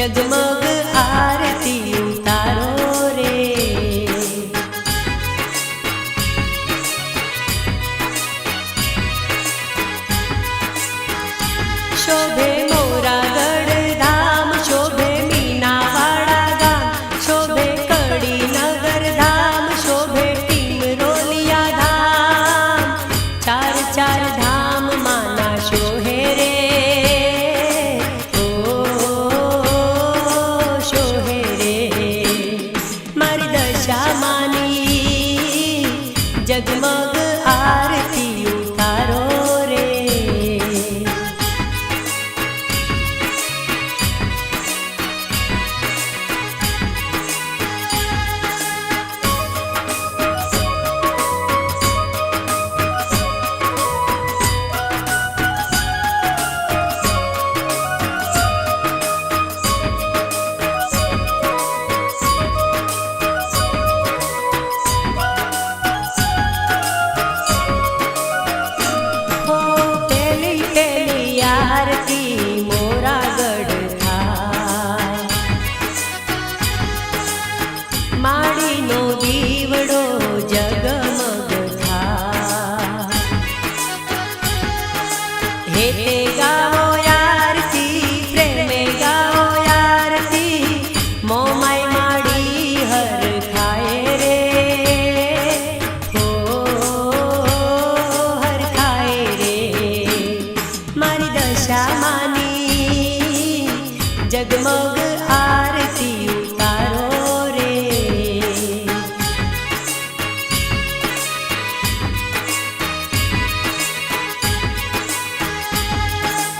जगमग आरती उतारो रे। शोभे मोरागढ़ धाम, शोभे मीनावाड़ा गाम, शोभे कड़ी नगर धाम, शोभे टिमरोलिया धाम। चार चार धाम माना शोहे रे, ओ शोहे रे। मारी दशा मानी जगमग आरती उतारो रे। आरती मोरागढ़ थाय, माड़ी नो दीवड़ो जगमग थाय। हेते गाओ आरती, प्रेमे गाओ आरती, मोमाय माड़ी हर खाए रे, ओ हर खाए रे। मारी दशा मानी जगमग आरती उतारो रे।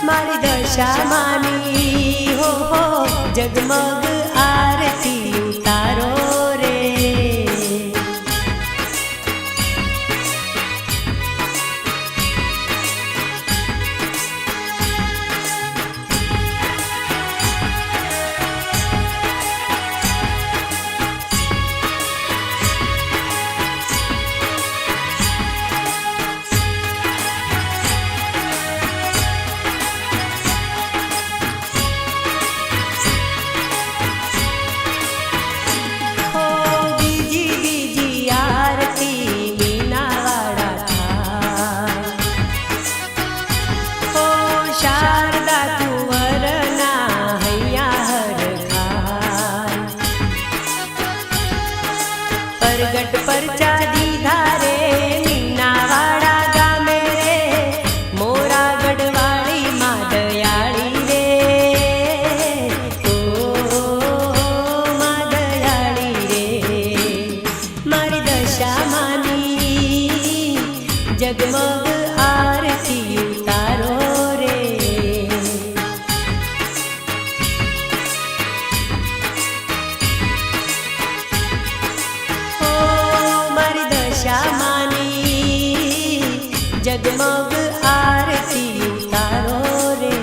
मारी दशा मानी हो जगमग आरती उतारो रे। प्रगट परचा दीधा रे मीनावाड़ा गामे रे, मोरागढ़ वाली मां दयाड़ी रे, ओ मां दयाड़ी रे। मारी दशा मानी जगमग आरती उतारो रे। मानी जगमग आरती उतारो रे।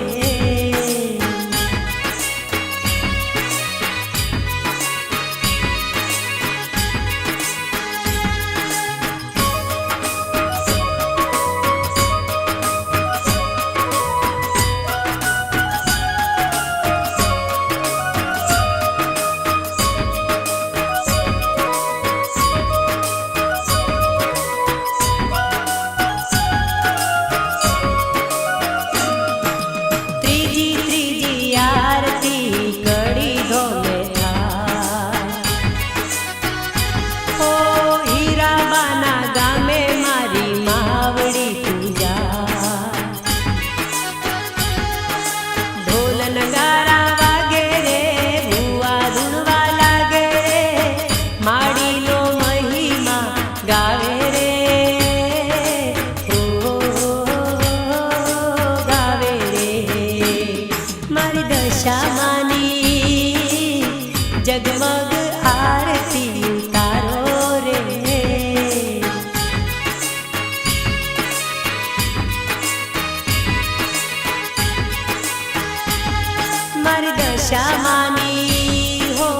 जगमग आरती उतारो रे। मारी दशा मानी हो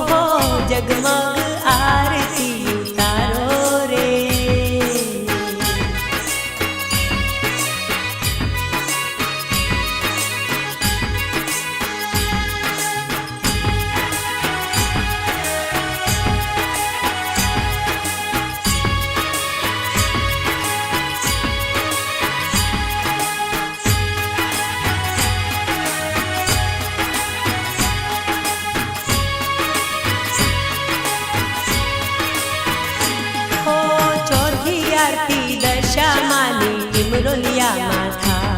जगमग आरती उतारो रे। દશામાની ટીમરોલિયામાં થાય.